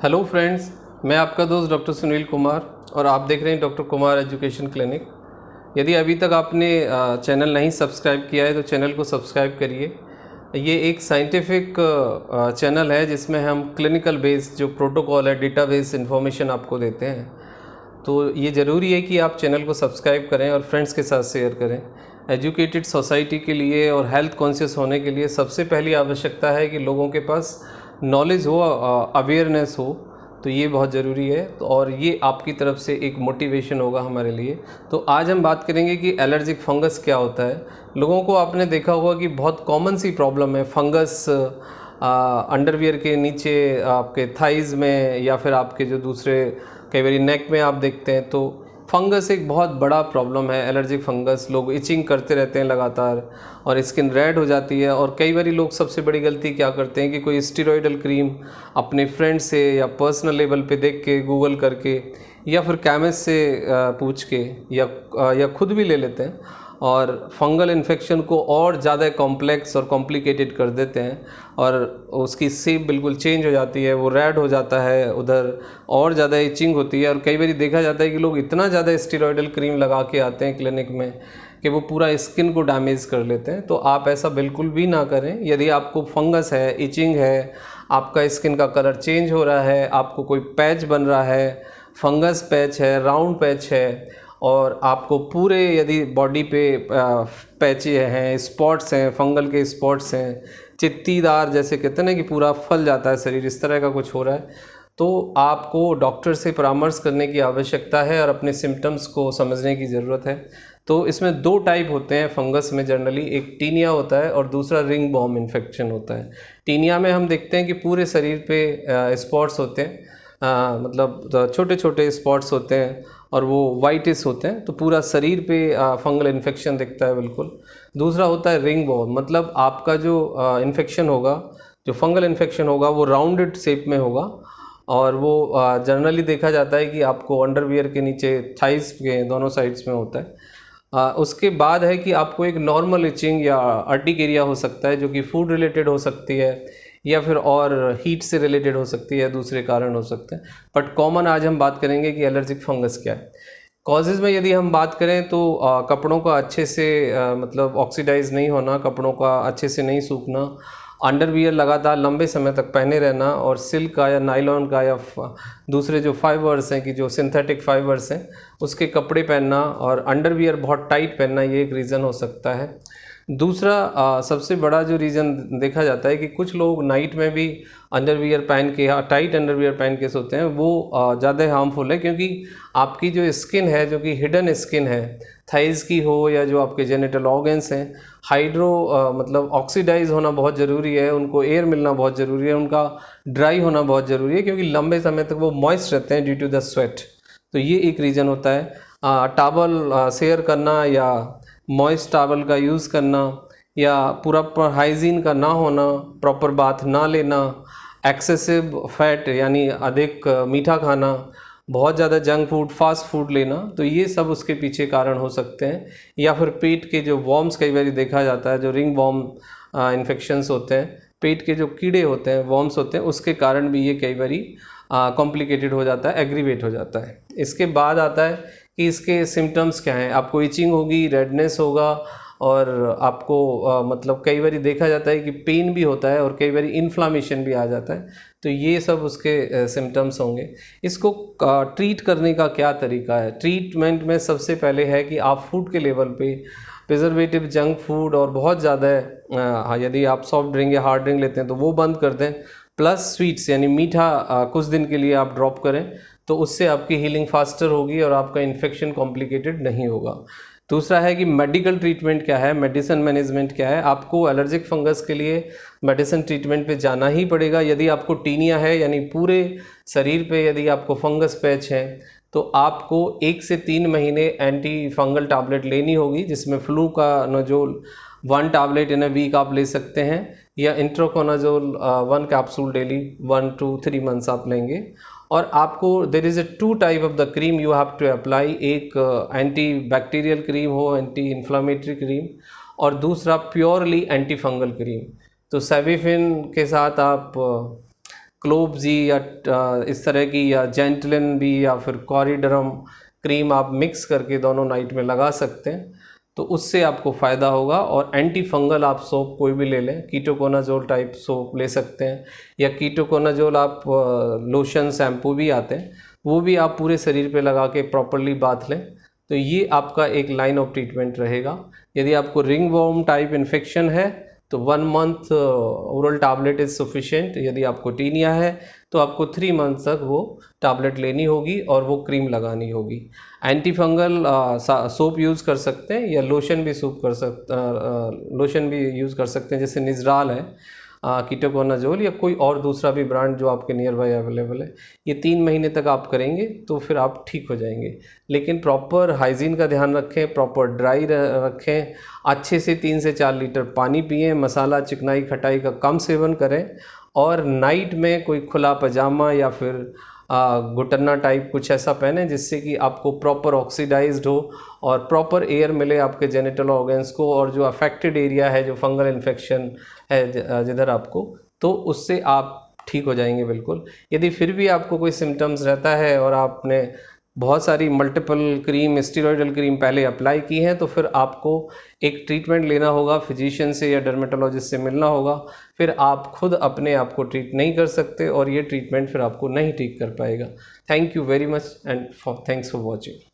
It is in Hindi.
हेलो फ्रेंड्स, मैं आपका दोस्त डॉक्टर सुनील कुमार और आप देख रहे हैं डॉक्टर कुमार एजुकेशन क्लिनिक। यदि अभी तक आपने चैनल नहीं सब्सक्राइब किया है तो चैनल को सब्सक्राइब करिए। ये एक साइंटिफिक चैनल है जिसमें हम क्लिनिकल बेस्ड जो प्रोटोकॉल है, डेटाबेस इंफॉर्मेशन आपको देते हैं। तो ये ज़रूरी है कि आप चैनल को सब्सक्राइब करें और फ्रेंड्स के साथ शेयर करें। एजुकेटेड सोसाइटी के लिए और हेल्थ कॉन्शियस होने के लिए सबसे पहली आवश्यकता है कि लोगों के पास नॉलेज हो, अवेयरनेस हो। तो ये बहुत ज़रूरी है। तो और ये आपकी तरफ से एक मोटिवेशन होगा हमारे लिए। तो आज हम बात करेंगे कि एलर्जिक फंगस क्या होता है। लोगों को आपने देखा होगा कि बहुत कॉमन सी प्रॉब्लम है फंगस अंडरवियर के नीचे, आपके थाइज़ में, या फिर आपके जो दूसरे कई बार नेक में आप देखते हैं। तो फंगस एक बहुत बड़ा प्रॉब्लम है। एलर्जिक फंगस, लोग इचिंग करते रहते हैं लगातार और स्किन रेड हो जाती है। और कई बार लोग सबसे बड़ी गलती क्या करते हैं कि कोई स्टेरॉयडल क्रीम अपने फ्रेंड से या पर्सनल लेवल पे देख के, गूगल करके, या फिर केमिस्ट से पूछ के, या खुद भी ले लेते हैं और फंगल इन्फेक्शन को और ज़्यादा कॉम्प्लेक्स और कॉम्प्लिकेटेड कर देते हैं और उसकी शेप बिल्कुल चेंज हो जाती है, वो रेड हो जाता है, उधर और ज़्यादा इचिंग होती है। और कई बार देखा जाता है कि लोग इतना ज़्यादा स्टेरॉयडल क्रीम लगा के आते हैं क्लिनिक में कि वो पूरा स्किन को डैमेज कर लेते हैं। तो आप ऐसा बिल्कुल भी ना करें। यदि आपको फंगस है, इचिंग है, आपका स्किन का कलर चेंज हो रहा है, आपको कोई पैच बन रहा है, फंगस पैच है, राउंड पैच है, और आपको पूरे यदि बॉडी पे पैचे हैं, स्पॉट्स हैं, फंगल के स्पॉट्स हैं, चित्तीदार जैसे कहते हैं ना कि पूरा फल जाता है शरीर, इस तरह का कुछ हो रहा है, तो आपको डॉक्टर से परामर्श करने की आवश्यकता है और अपने सिम्टम्स को समझने की ज़रूरत है। तो इसमें दो टाइप होते हैं फंगस में जनरली, एक टीनिया होता है और दूसरा रिंग बॉर्म इन्फेक्शन होता है। टीनिया में हम देखते हैं कि पूरे शरीर पे स्पॉट्स होते हैं, मतलब छोटे छोटे स्पॉट्स होते हैं और वो वाइटिस होते हैं, तो पूरा शरीर पे फंगल इन्फेक्शन दिखता है बिल्कुल। दूसरा होता है रिंग बॉर्म, मतलब आपका जो इन्फेक्शन होगा, जो फंगल इन्फेक्शन होगा, वो राउंडेड शेप में होगा और वो जनरली देखा जाता है कि आपको अंडरवियर के नीचे, थाइस के दोनों साइड्स में होता है। उसके बाद है कि आपको एक नॉर्मल इचिंग या अर्टिकेरिया हो सकता है जो कि फूड रिलेटेड हो सकती है या फिर और हीट से रिलेटेड हो सकती है, दूसरे कारण हो सकते हैं। बट कॉमन आज हम बात करेंगे कि एलर्जिक फंगस क्या है। कॉजेज़ में यदि हम बात करें तो कपड़ों का अच्छे से मतलब ऑक्सीडाइज नहीं होना, कपड़ों का अच्छे से नहीं सूखना, अंडरवियर लगातार लंबे समय तक पहने रहना, और सिल्क का या नायलॉन का या दूसरे जो फाइबर्स हैं, कि जो सिंथेटिक फाइबर्स हैं, उसके कपड़े पहनना और अंडरवियर बहुत टाइट पहनना, ये एक रीज़न हो सकता है। दूसरा सबसे बड़ा जो रीज़न देखा जाता है कि कुछ लोग नाइट में भी अंडरवियर पहन के या टाइट अंडरवियर पहन के सोते हैं, वो ज़्यादा हार्मफुल है, क्योंकि आपकी जो स्किन है, जो कि हिडन स्किन है, थाइज़ की हो या जो आपके जेनिटल ऑर्गन्स हैं, मतलब ऑक्सीडाइज होना बहुत ज़रूरी है, उनको एयर मिलना बहुत ज़रूरी है, उनका ड्राई होना बहुत ज़रूरी है, क्योंकि लंबे समय तक वो मॉइस्ट रहते हैं ड्यू टू द स्वेट। तो ये एक रीज़न होता है। टॉवल शेयर करना या मॉइस्ट टॉवल का यूज़ करना, या पूरा हाइजीन का ना होना, प्रॉपर बाथ ना लेना, एक्सेसिव फैट यानी अधिक मीठा खाना, बहुत ज़्यादा जंक फूड, फास्ट फूड लेना, तो ये सब उसके पीछे कारण हो सकते हैं। या फिर पेट के जो वॉर्म्स कई बार देखा जाता है, जो रिंग वॉर्म इन्फेक्शंस होते हैं, पेट के जो कीड़े होते हैं, वॉर्म्स होते हैं, उसके कारण भी ये कई बारी कॉम्प्लिकेटेड हो जाता है, एग्रीवेट हो जाता है। इसके बाद आता है कि इसके सिम्टम्स क्या हैं। आपको इचिंग होगी, रेडनेस होगा, और आपको मतलब कई बार देखा जाता है कि पेन भी होता है और कई बार इन्फ्लामेशन भी आ जाता है। तो ये सब उसके सिम्टम्स होंगे। इसको ट्रीट करने का क्या तरीका है? ट्रीटमेंट में सबसे पहले है कि आप फूड के लेवल पे प्रिजर्वेटिव, जंक फूड और बहुत ज़्यादा यदि आप सॉफ्ट ड्रिंक या हार्ड ड्रिंक लेते हैं तो वो बंद कर दें, प्लस स्वीट्स यानी मीठा कुछ दिन के लिए आप ड्रॉप करें, तो उससे आपकी हीलिंग फास्टर होगी और आपका इन्फेक्शन कॉम्प्लिकेटेड नहीं होगा। दूसरा है कि मेडिकल ट्रीटमेंट क्या है, मेडिसिन मैनेजमेंट क्या है। आपको एलर्जिक फंगस के लिए मेडिसिन ट्रीटमेंट पे जाना ही पड़ेगा। यदि आपको टीनिया है, यानी पूरे शरीर पे यदि आपको फंगस पैच है, तो आपको 1 से 3 महीने एंटी फंगल टैबलेट लेनी होगी, जिसमें फ्लू का नोजोल 1 टैबलेट इन अ वीक आप ले सकते हैं, या इंट्रोकोनाजोल 1 कैप्सूल डेली 1 to 3 मंथ्स आप लेंगे। और आपको there is a 2 type of the cream you have to apply. एक एंटी बैक्टीरियल क्रीम हो, एंटी इन्फ्लामेटरी क्रीम, और दूसरा प्योरली एंटी फंगल क्रीम। तो सेविफिन के साथ आप क्लोब्जी या इस तरह की, या जेंटलिन भी, या फिर कॉरिडरम क्रीम आप मिक्स करके दोनों नाइट में लगा सकते हैं, तो उससे आपको फ़ायदा होगा। और एंटी फंगल आप सोप कोई भी ले लें, कीटोकोनाजोल टाइप सोप ले सकते हैं, या कीटोकोनाजोल आप लोशन शैम्पू भी आते हैं, वो भी आप पूरे शरीर पे लगा के प्रॉपरली बाथ लें, तो ये आपका एक लाइन ऑफ ट्रीटमेंट रहेगा। यदि आपको रिंग वॉर्म टाइप इन्फेक्शन है तो 1 month oral tablet is sufficient. यदि आपको टीनिया है तो आपको 3 मंथ तक वो टैबलेट लेनी होगी और वो क्रीम लगानी होगी। एंटी फंगल सोप यूज़ कर सकते हैं, या लोशन भी लोशन भी यूज़ कर सकते हैं, जैसे निज़राल है, कीटोकोनाजोल, या कोई और दूसरा भी ब्रांड जो आपके नियर बाई अवेलेबल है। ये 3 महीने तक आप करेंगे तो फिर आप ठीक हो जाएंगे। लेकिन प्रॉपर हाइजीन का ध्यान रखें, प्रॉपर ड्राई रखें, अच्छे से 3 से 4 लीटर पानी पिएं, मसाला चिकनाई खटाई का कम सेवन करें, और नाइट में कोई खुला पजामा या फिर घुटना टाइप कुछ ऐसा पहने जिससे कि आपको प्रॉपर ऑक्सीडाइज्ड हो और प्रॉपर एयर मिले आपके जेनिटल ऑर्गन्स को, और जो अफेक्टेड एरिया है, जो फंगल इन्फेक्शन है जिधर आपको, तो उससे आप ठीक हो जाएंगे बिल्कुल। यदि फिर भी आपको कोई सिम्टम्स रहता है और आपने बहुत सारी मल्टीपल क्रीम, स्टेरॉयडल क्रीम पहले अप्लाई की हैं, तो फिर आपको एक ट्रीटमेंट लेना होगा, फिजिशियन से या डर्मेटोलॉजिस्ट से मिलना होगा। फिर आप खुद अपने आप को ट्रीट नहीं कर सकते और ये ट्रीटमेंट फिर आपको नहीं ठीक कर पाएगा। Thank you very much and thanks for watching.